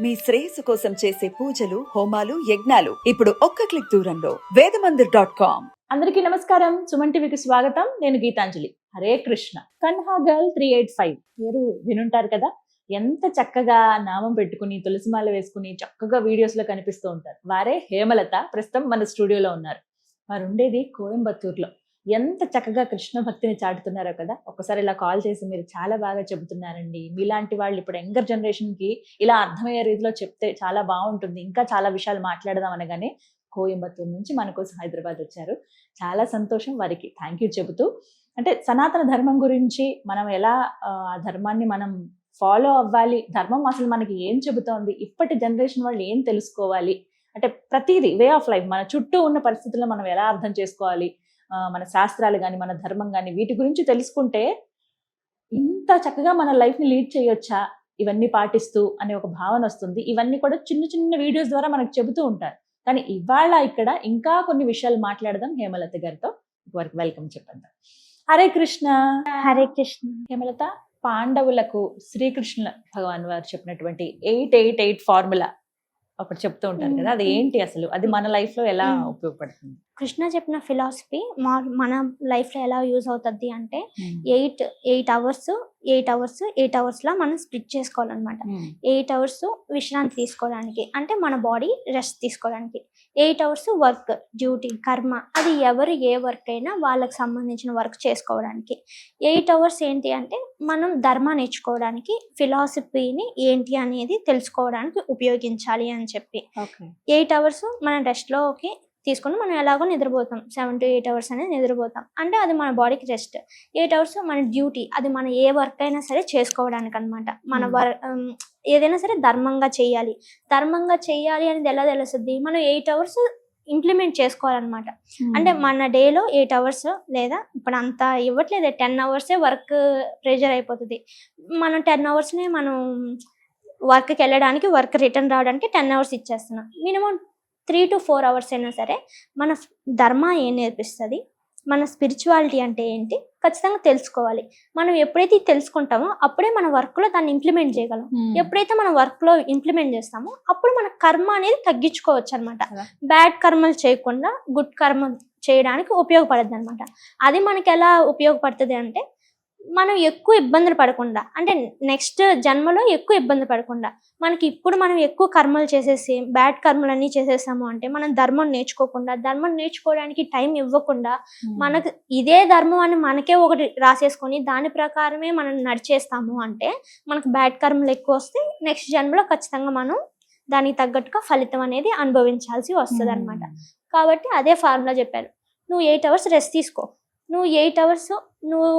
మీ శ్రేయస్సు కోసం చేసే పూజలు హోమాలు యజ్ఞాలు ఇప్పుడు ఒక్క క్లిక్ దూరంలో వేదమందిర్.com. అందరికీ నమస్కారం. సుమన్ టీవీకి స్వాగతం. నేను గీతాంజలి. హరే కృష్ణ. కన్హా గర్ల్ 385 పేరు వినుంటారు కదా. ఎంత చక్కగా నామం పెట్టుకుని తులసిమాల వేసుకుని చక్కగా వీడియోస్ లో కనిపిస్తూ ఉంటారు. వారే హేమలత. ప్రస్తుతం మన స్టూడియోలో ఉన్నారు. వారు ఉండేది కోయంబత్తూరులో. ఎంత చక్కగా కృష్ణ భక్తిని చాటుతున్నారో కదా. ఒకసారి ఇలా కాల్ చేసి మీరు చాలా బాగా చెబుతున్నారండి, మీలాంటి వాళ్ళు ఇప్పుడు యంగర్ జనరేషన్ కి ఇలా అర్థమయ్యే రీతిలో చెప్తే చాలా బాగుంటుంది, ఇంకా చాలా విషయాలు మాట్లాడదాం అనగానే కోయంబత్తూరు నుంచి మన కోసం హైదరాబాద్ వచ్చారు. చాలా సంతోషం. వారికి థ్యాంక్ యూ చెబుతూ, అంటే సనాతన ధర్మం గురించి మనం ఎలా ఆ ధర్మాన్ని మనం ఫాలో అవ్వాలి, ధర్మం అసలు మనకి ఏం చెబుతోంది, ఇప్పటి జనరేషన్ వాళ్ళు ఏం తెలుసుకోవాలి, అంటే ప్రతిదీ వే ఆఫ్ లైఫ్, మన చుట్టూ ఉన్న పరిస్థితుల్లో మనం ఎలా అర్థం చేసుకోవాలి, మన శాస్త్రాలు కానీ మన ధర్మం కానీ వీటి గురించి తెలుసుకుంటే ఇంత చక్కగా మన లైఫ్ ని లీడ్ చేయొచ్చా ఇవన్నీ పాటిస్తూ అనే ఒక భావన వస్తుంది. ఇవన్నీ కూడా చిన్న చిన్న వీడియోస్ ద్వారా మనకు చెబుతూ ఉంటారు. కానీ ఇవాళ ఇక్కడ ఇంకా కొన్ని విషయాలు మాట్లాడదాం హేమలత గారితో. వారికి వెల్కమ్ చెప్పండి. హరే కృష్ణ. హరే కృష్ణ. హేమలత, పాండవులకు శ్రీకృష్ణ భగవాన్ వారు చెప్పినటువంటి 888 ఫార్ములా ఒకటి చెప్తూ ఉంటారు కదా, అది ఏంటి అసలు, అది మన లైఫ్ లో ఎలా ఉపయోగపడుతుంది? కృష్ణ చెప్పిన ఫిలాసఫీ మన లైఫ్ లో ఎలా యూజ్ అవుతుంది అంటే 8 అవర్స్ లా మనం స్ప్లిట్ చేసుకోవాలన్నమాట. 8 అవర్స్ విశ్రాంతి తీసుకోవడానికి, అంటే మన బాడీ రెస్ట్ తీసుకోవడానికి. 8 అవర్స్ వర్క్, డ్యూటీ, కర్మ, అది ఎవరు ఏ వర్క్ అయినా వాళ్ళకి సంబంధించిన వర్క్ చేసుకోవడానికి. 8 అవర్స్ ఏంటి అంటే మనం ధర్మ నేర్చుకోవడానికి, ఫిలాసఫీని ఏంటి అనేది తెలుసుకోవడానికి ఉపయోగించాలి అని చెప్పి. 8 అవర్స్ మనం రెస్ట్ లోకి తీసుకుని మనం ఎలాగో నిద్రపోతాం, 7 to 8 అవర్స్ అనేది నిద్రపోతాం, అంటే అది మన బాడీకి రెస్ట్. 8 అవర్స్ మన డ్యూటీ, అది మన ఏ వర్క్ అయినా సరే చేసుకోవడానికి అనమాట. మన ఏదైనా సరే ధర్మంగా చేయాలి. ధర్మంగా చేయాలి అనేది ఎలా తెలుస్తుంది, మనం 8 అవర్స్ ఇంప్లిమెంట్ చేసుకోవాలన్నమాట. అంటే మన డేలో 8 అవర్స్, లేదా ఇప్పుడు అంత ఇవ్వట్లేదు, 10 అవర్సే వర్క్ ప్రెషర్ అయిపోతుంది. మనం 10 అవర్స్ని మనం వర్క్కి వెళ్ళడానికి, వర్క్ రిటర్న్ రావడానికి 10 అవర్స్ ఇచ్చేస్తున్నాం. మినిమం 3 to 4 అవర్స్ అయినా సరే మన ధర్మ ఏం నేర్పిస్తుంది, మన స్పిరిచువాలిటీ అంటే ఏంటి ఖచ్చితంగా తెలుసుకోవాలి. మనం ఎప్పుడైతే తెలుసుకుంటామో అప్పుడే మన వర్క్లో దాన్ని ఇంప్లిమెంట్ చేయగలం. ఎప్పుడైతే మన వర్క్లో ఇంప్లిమెంట్ చేస్తామో అప్పుడు మన కర్మ అనేది తగ్గించుకోవచ్చు అనమాట. బ్యాడ్ కర్మలు చేయకుండా గుడ్ కర్మ చేయడానికి ఉపయోగపడుతుంది అనమాట. అది మనకి ఎలా ఉపయోగపడుతుంది అంటే మనం ఎక్కువ ఇబ్బందులు పడకుండా, అంటే నెక్స్ట్ జన్మలో ఎక్కువ ఇబ్బంది పడకుండా, మనకి ఇప్పుడు మనం ఎక్కువ కర్మలు చేసేసి బ్యాడ్ కర్మలన్నీ చేసేసాము అంటే మనం ధర్మం నేర్చుకోకుండా, ధర్మం నేర్చుకోవడానికి టైం ఇవ్వకుండా, మనకు ఇదే ధర్మం అని మనకే ఒకటి రాసేసుకొని దాని ప్రకారమే మనం నడిచేస్తాము అంటే మనకు బ్యాడ్ కర్మలు ఎక్కువ వస్తే నెక్స్ట్ జన్మలో ఖచ్చితంగా మనం దానికి తగ్గట్టుగా ఫలితం అనేది అనుభవించాల్సి వస్తుంది అనమాట. కాబట్టి అదే ఫార్ములా చెప్పారు. నువ్వు 8 అవర్స్ రెస్ట్ తీసుకో, నువ్వు 8 అవర్స్ నువ్వు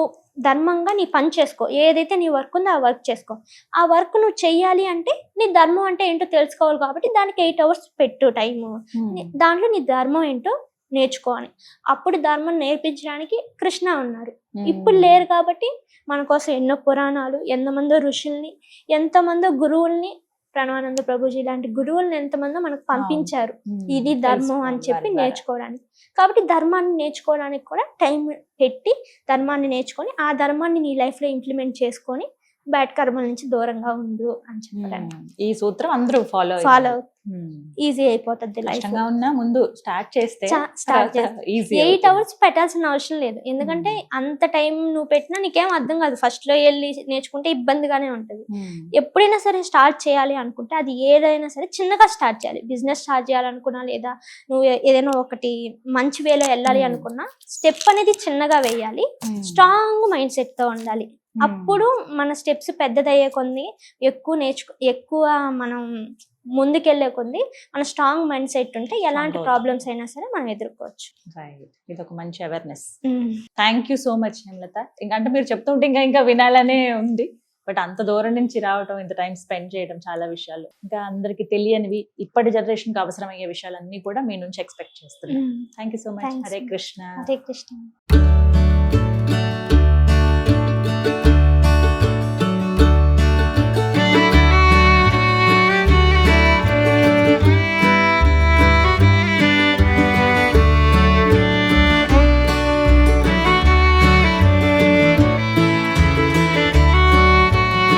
ధర్మంగా నీ పని చేసుకో, ఏదైతే నీ వర్క్ ఉందో ఆ వర్క్ చేసుకో. ఆ వర్క్ నువ్వు చెయ్యాలి అంటే నీ ధర్మం అంటే ఏంటో తెలుసుకోవాలి, కాబట్టి దానికి 8 అవర్స్ పెట్టు టైము. దాంట్లో నీ ధర్మం ఏంటో నేర్చుకోవాలి. అప్పుడు ధర్మం నేర్పించడానికి కృష్ణ ఉన్నారు. ఇప్పుడు లేరు కాబట్టి మన కోసం ఎన్నో పురాణాలు, ఎంతమందో ఋషుల్ని, ఎంతమందో గురువుల్ని, ప్రణవానంద ప్రభుజీ లాంటి గురువులను ఎంతమందో మనకు పంపించారు ఇది ధర్మం అని చెప్పి నేర్చుకోవడానికి. కాబట్టి ధర్మాన్ని నేర్చుకోవడానికి కూడా టైం పెట్టి ధర్మాన్ని నేర్చుకొని ఆ ధర్మాన్ని నీ లైఫ్ లో ఇంప్లిమెంట్ చేసుకొని బ్యాడ్ కర్మల నుంచి దూరంగా ఉండు అని చెప్పడానికి ఈ సూత్రం అందరూ ఫాలో ఈజీ అయిపోతుంది. లైఫ్ ఉన్నా ముందు స్టార్ట్ చేస్తే 8 అవర్స్ పెట్టాల్సిన అవసరం లేదు, ఎందుకంటే అంత టైం నువ్వు పెట్టినా నీకేం అర్థం కాదు. ఫస్ట్ లో వెళ్ళి నేర్చుకుంటే ఇబ్బందిగానే ఉంటది. ఎప్పుడైనా సరే స్టార్ట్ చేయాలి అనుకుంటే అది ఏదైనా సరే చిన్నగా స్టార్ట్ చేయాలి. బిజినెస్ స్టార్ట్ చేయాలనుకున్నా, లేదా నువ్వు ఏదైనా ఒకటి మంచి వేలో వెళ్ళాలి అనుకున్నా స్టెప్ అనేది చిన్నగా వేయాలి. స్ట్రాంగ్ మైండ్ సెట్ తో ఉండాలి. అప్పుడు మన స్టెప్స్ పెద్దదయ్యే కొంది, ఎక్కువ మనం ముందుకెళ్లే కొంది మన స్ట్రాంగ్ మైండ్ సెట్ ఉంటే ఎలాంటి ప్రాబ్లమ్స్ అయినా సరే మనం ఎదుర్కోవచ్చు. ఇది ఒక మంచి awareness. Thank you so much Hemalatha. అంటే మీరు చెప్తుంటే ఇంకా వినాలనే ఉంది, బట్ అంత దూరం నుంచి రావటం, ఇంత టైం స్పెండ్ చేయడం, చాలా విషయాలు ఇంకా అందరికి తెలియనివి, ఇప్పటి జనరేషన్ కి అవసరమయ్యే విషయాలన్నీ కూడా మీ నుంచి ఎక్స్పెక్ట్ చేస్తున్నాను. Thank you so much. Hare Krishna. Hare Krishna.